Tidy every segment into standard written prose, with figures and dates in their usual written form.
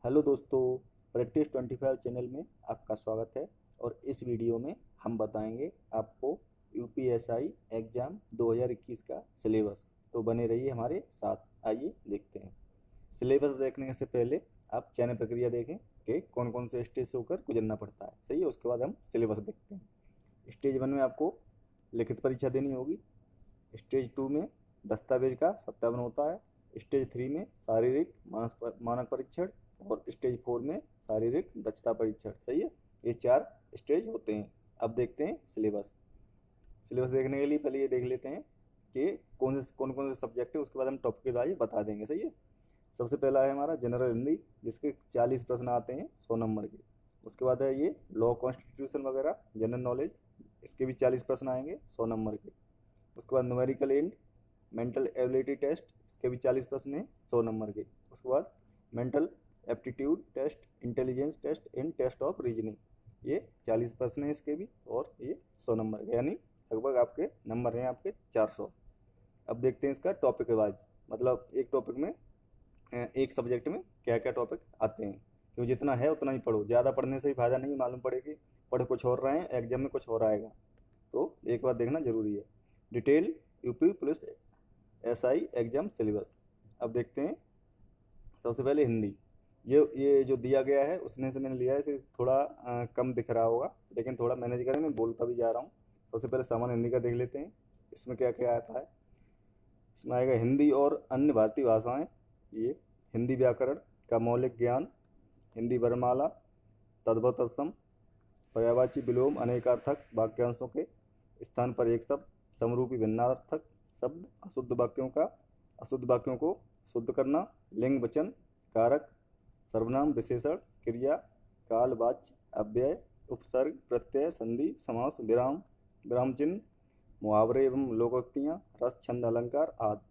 Hello दोस्तों, practice 25 channel में आपका स्वागत है। और इस वीडियो में हम बताएंगे आपको यूपीएसआई एग्ज़ाम 2021 का सिलेबस। तो बने रहिए हमारे साथ। आइए देखते हैं। सिलेबस देखने से पहले आप चयन प्रक्रिया देखें कि कौन कौन से स्टेज से होकर गुजरना पड़ता है। सही है, उसके बाद हम सिलेबस देखते हैं। स्टेज 1 में आपको लिखित परीक्षा देनी होगी। स्टेज 2 में दस्तावेज का सत्यापन होता है। स्टेज 3 में शारीरिक मानक परीक्षण और स्टेज 4 में शारीरिक दक्षता परीक्षण। सही है, ये 4 स्टेज होते हैं। अब देखते हैं सिलेबस। सिलेबस देखने के लिए पहले ये देख लेते हैं कि कौन कौन से सब्जेक्ट है, उसके बाद हम टॉपिक के वाइज बता देंगे। सही है। सबसे पहला है हमारा जनरल हिंदी, जिसके 40 प्रश्न आते हैं 100 नंबर के। उसके बाद है ये लॉ कॉन्स्टिट्यूशन वगैरह जनरल नॉलेज, इसके भी 40 प्रश्न आएंगे 100 नंबर के। उसके बाद numerical and mental ability test, इसके भी 40 प्रश्न हैं 100 नंबर के। उसके बाद mental aptitude test, intelligence test and test of reasoning, ये 40 प्रश्न हैं इसके भी, और ये 100 नंबर के, यानी लगभग आपके नंबर हैं आपके 400। अब देखते हैं इसका टॉपिक वाइज, मतलब एक टॉपिक में एक सब्जेक्ट में क्या क्या टॉपिक आते हैं। क्योंकि जितना है उतना ही पढ़ो, ज़्यादा पढ़ने से ही फ़ायदा नहीं, मालूम पड़े कि पढ़ कुछ और रहे हैं, एग्जाम में कुछ और आएगा। तो एक बात देखना जरूरी है। Detail UP police SI exam syllabus. अब देखते हैं। सबसे पहले हिंदी, ये जो दिया गया है उसमें से मैंने लिया है, इसे थोड़ा कम दिख रहा होगा, लेकिन थोड़ा मैनेज करें, मैं बोलता भी जा रहा हूँ। सबसे पहले सामान्य हिंदी का देख लेते हैं, इसमें क्या क्या आता है। इसमें आएगा हिंदी और अन्य भारतीय भाषाएं, ये हिंदी व्याकरण का मौलिक ज्ञान, हिंदी वर्णमाला, तद्भव तत्सम, पर्यायवाची विलोम अनेकार्थक वाक्यांशों के स्थान पर एक शब्द, समरूपी भिन्नार्थक शब्द, अशुद्ध वाक्यों को शुद्ध करना, लिंग वचन कारक, सर्वनाम विशेषण क्रिया, काल वाच्य अव्यय, उपसर्ग प्रत्यय संधि समास विराम विराम चिन्ह, मुहावरे एवं लोकोक्तियाँ, रस छंद अलंकार आदि।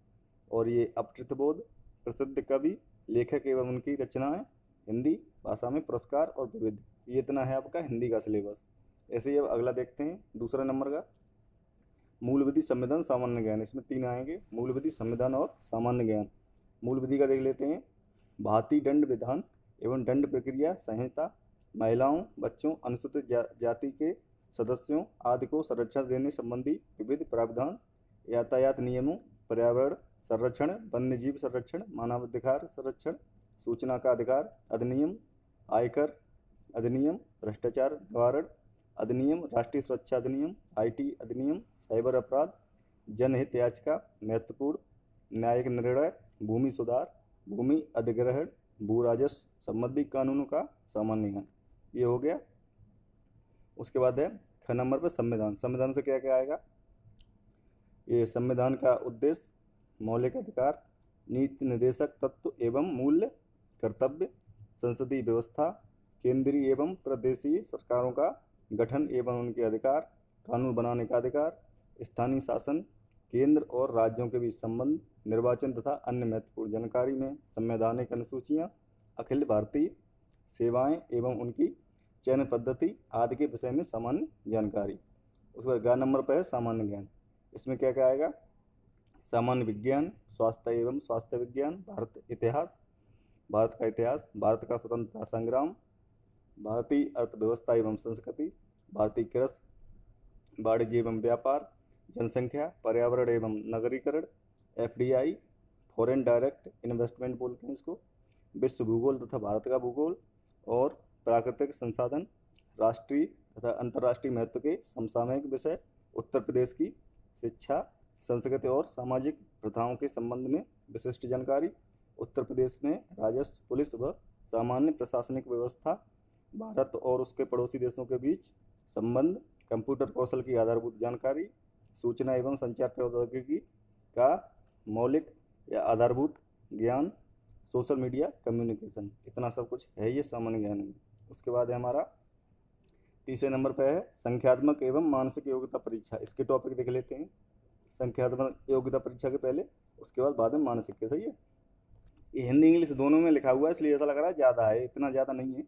और ये अपकृतबोध, प्रसिद्ध कवि लेखक एवं उनकी रचनाएं, हिंदी भाषा में पुरस्कार और विविध। ये इतना है आपका हिंदी का सिलेबस। ऐसे ही अब अगला देखते हैं, दूसरा नंबर का मूल विधि संविधान सामान्य ज्ञान। इसमें 3 आएंगे, मूल विधि संविधान और सामान्य ज्ञान। मूल विधि का देख लेते हैं। भारतीय दंड विधान एवं दंड प्रक्रिया संहिता, महिलाओं बच्चों अनुसूचित जाति के सदस्यों आदि को संरक्षण देने संबंधी विविध प्रावधान, यातायात नियमों, पर्यावरण संरक्षण, वन्यजीव संरक्षण, मानवाधिकार संरक्षण, सूचना का अधिकार अधिनियम, आयकर अधिनियम, भ्रष्टाचार निवारण अधिनियम, राष्ट्रीय सुरक्षा अधिनियम, आईटी अधिनियम, साइबर अपराध, जनहित याचिका, महत्वपूर्ण न्यायिक निर्णय, भूमि सुधार, भूमि अधिग्रहण, भू राजस्व संबंधी कानूनों का सामान्य ज्ञान। ये हो गया। उसके बाद है 6 नंबर पर संविधान। संविधान से क्या क्या आएगा। ये संविधान का उद्देश्य, मौलिक अधिकार, नीति निर्देशक तत्व एवं मूल्य, कर्तव्य, संसदीय व्यवस्था, केंद्रीय एवं प्रदेशीय सरकारों का गठन एवं उनके अधिकार, कानून बनाने का अधिकार, स्थानीय शासन, केंद्र और राज्यों के बीच संबंध, निर्वाचन तथा अन्य महत्वपूर्ण जानकारी में संवैधानिक अनुसूचियाँ, अखिल भारतीय सेवाएं एवं उनकी चयन पद्धति आदि के विषय में सामान्य जानकारी। उसके बाद 11 नंबर पर है सामान्य ज्ञान। इसमें क्या क्या आएगा। सामान्य विज्ञान, स्वास्थ्य एवं स्वास्थ्य विज्ञान, भारत इतिहास, भारत का इतिहास, भारत का स्वतंत्रता संग्राम, भारतीय अर्थव्यवस्था एवं संस्कृति, भारतीय कृषि वाणिज्य एवं व्यापार, जनसंख्या, पर्यावरण एवं नगरीकरण, एफडीआई फॉरेन डायरेक्ट इन्वेस्टमेंट बोलते हैं इसको, विश्व भूगोल तथा भारत का भूगोल, और प्राकृतिक संसाधन, राष्ट्रीय तथा अंतर्राष्ट्रीय महत्व के समसामयिक विषय, उत्तर प्रदेश की शिक्षा, संस्कृति और सामाजिक प्रथाओं के संबंध में विशिष्ट जानकारी, उत्तर प्रदेश में राजस्व, पुलिस व सामान्य प्रशासनिक व्यवस्था, भारत और उसके पड़ोसी देशों के बीच संबंध, कंप्यूटर कौशल की आधारभूत जानकारी, सूचना एवं संचार प्रौद्योगिकी का मौलिक या आधारभूत ज्ञान, सोशल मीडिया कम्युनिकेशन। इतना सब कुछ है ये सामान्य ज्ञान में। उसके बाद है हमारा तीसरे नंबर पर है संख्यात्मक एवं मानसिक योग्यता परीक्षा। इसके टॉपिक देख लेते हैं। संख्यात्मक योग्यता परीक्षा के पहले, उसके बाद में मानसिक के। सही है। ये हिंदी इंग्लिश दोनों में लिखा हुआ है, इसलिए ऐसा लग रहा है ज़्यादा है, इतना ज़्यादा नहीं है।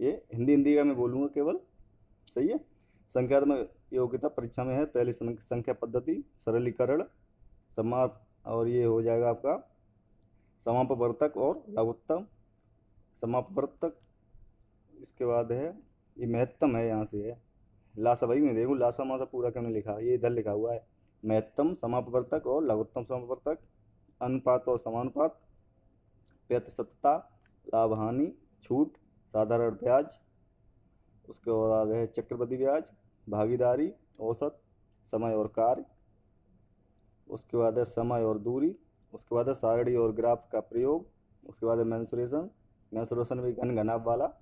ये हिंदी का मैं बोलूँगा केवल। सही है। संख्यात्मक योग्यता परीक्षा में है पहली संख्या पद्धति, सरलीकरण, समाप, और ये हो जाएगा आपका समापवर्तक और लघुत्तम, समापवर्तक, इसके बाद है ये महत्तम है, यहाँ से है लासा, भाई मैं देखूँ लासा मासा पूरा क्यों नहीं लिखा, ये इधर लिखा हुआ है महत्तम समापवर्तक और लघुत्तम समापवर्तक, अनुपात और समानुपात, प्रतिशतता, लाभ हानि, छूट, साधारण ब्याज, उसके बाद है चक्रवृद्धि ब्याज, भागीदारी, औसत, समय और कार्य, उसके बाद है समय और दूरी, उसके बाद है सारणी और ग्राफ का प्रयोग, उसके बाद है मेंसुरेशन, मेंसुरेशन भी घन घनाभ वाला,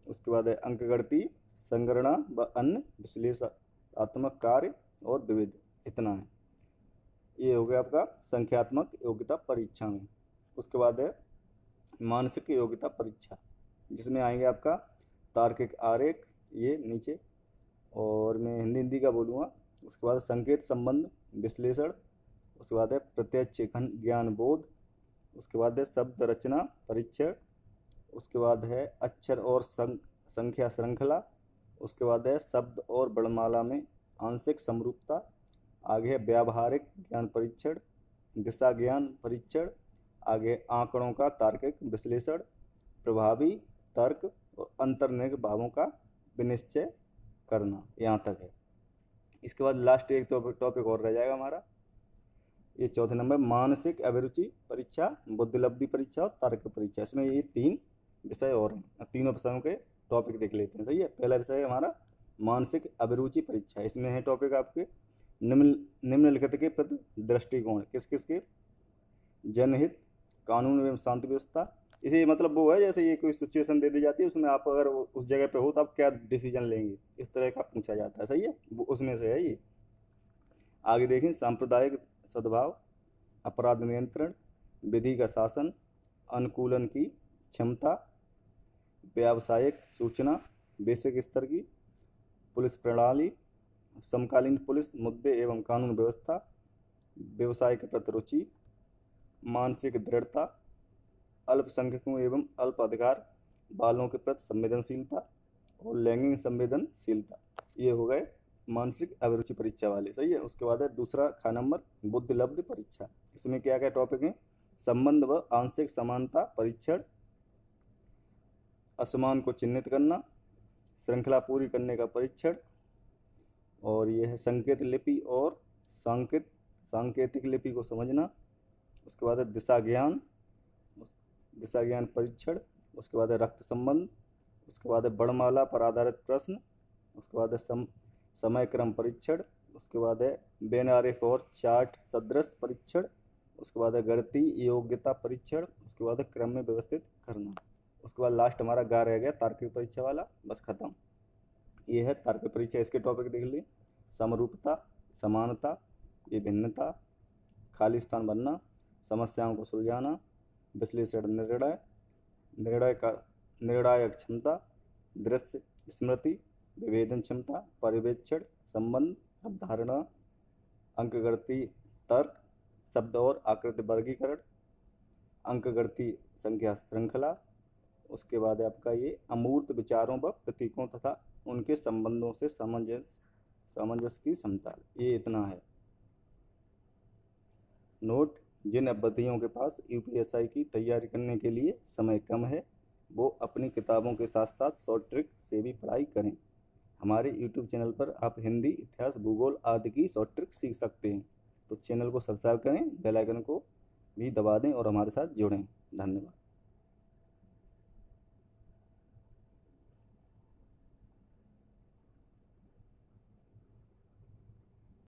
उसके बाद है अंकगणिती, संगणना व अन्य विश्लेषणात्मक कार्य और विविध। इतना है, ये हो गया आपका संख्यात्मक योग्यता परीक्षा में। उसके बाद है मानसिक योग्यता परीक्षा, जिसमें आएंगे आपका तार्किक आरेख, ये नीचे, और मैं हिंदी का बोलूँगा। उसके बाद संकेत संबंध विश्लेषण, उसके बाद है प्रत्यक्ष ज्ञान बोध, उसके बाद है शब्द रचना परीक्षण, उसके बाद है अक्षर और संख्या श्रृंखला, उसके बाद है शब्द और वर्णमाला में आंशिक समरूपता, आगे है व्यावहारिक ज्ञान परीक्षण, दिशा ज्ञान परीक्षण, आगे आंकड़ों का तार्किक विश्लेषण, प्रभावी तर्क और अंतर्निहित भावों का विनिश्चय करना, यहाँ तक है। इसके बाद लास्ट एक टॉपिक और रह जाएगा हमारा, ये चौथे नंबर मानसिक अभिरुचि परीक्षा, बुद्धिलब्धि परीक्षा और तर्क परीक्षा। इसमें ये 3 विषय और हैं, तीनों विषयों के टॉपिक देख लेते हैं। सही है, पहला विषय है हमारा मानसिक अभिरुचि परीक्षा। इसमें है टॉपिक आपके निम्नलिखित के प्रति दृष्टिकोण, किस किस के, जनहित, कानून एवं शांति व्यवस्था। इसे मतलब वो है जैसे ये कोई सिचुएशन दे दी जाती है, उसमें आप अगर उस जगह पे हो तो आप क्या डिसीजन लेंगे, इस तरह का पूछा जाता है। सही है, वो उसमें से है ये। आगे देखें सांप्रदायिक सद्भाव, अपराध नियंत्रण, विधि का शासन, अनुकूलन की क्षमता, व्यावसायिक सूचना बेसिक स्तर की, पुलिस प्रणाली, समकालीन पुलिस मुद्दे एवं कानून व्यवस्था, व्यवसाय के प्रति रुचि, मानसिक दृढ़ता, अल्पसंख्यकों एवं अल्प अधिकार बालों के प्रति संवेदनशीलता और लैंगिक संवेदनशीलता। ये हो गए मानसिक अभिरुचि परीक्षा वाले। सही है। उसके बाद है दूसरा खा नंबर बुद्धिलब्धि परीक्षा। इसमें क्या क्या टॉपिक हैं, संबंध व आंशिक समानता परीक्षण, असमान को चिन्हित करना, श्रृंखला पूरी करने का परीक्षण, और यह है संकेत लिपि और सांकेतिक लिपि को समझना। उसके बाद है दिशा ज्ञान परीक्षण। उसके बाद है रक्त संबंध। उसके बाद है वर्णमाला पर आधारित प्रश्न। उसके बाद है समय क्रम परीक्षण। उसके बाद है वेन आरेख और चार्ट सदृश परीक्षण। उसके बाद है गणितीय योग्यता परीक्षण। उसके बाद है क्रम में व्यवस्थित करना। उसके बाद लास्ट हमारा गा रह गया तार्किक परीक्षा वाला, बस खत्म। ये है तार्किक परीक्षा। इसके टॉपिक देख ली, समरूपता, समानता, ये भिन्नता, खाली स्थान बनना, समस्याओं को सुलझाना, विश्लेषण निर्णायक क्षमता, दृश्य स्मृति, विभेदन क्षमता, पर्यवेक्षण, संबंध, अवधारणा, अंकगणितीय तर्क, शब्द और आकृति वर्गीकरण, अंकगणितीय संख्या श्रृंखला। उसके बाद आपका ये अमूर्त विचारों व प्रतीकों तथा उनके संबंधों से सामंजस्य की क्षमता। ये इतना है। नोट, जिन अभ्यर्थियों के पास यूपीएसआई की तैयारी करने के लिए समय कम है वो अपनी किताबों के साथ साथ शॉर्ट ट्रिक से भी पढ़ाई करें। हमारे यूट्यूब चैनल पर आप हिंदी, इतिहास, भूगोल आदि की शॉर्ट ट्रिक सीख सकते हैं। तो चैनल को सब्सक्राइब करें, बेल आइकन को भी दबा दें और हमारे साथ जुड़ें। धन्यवाद।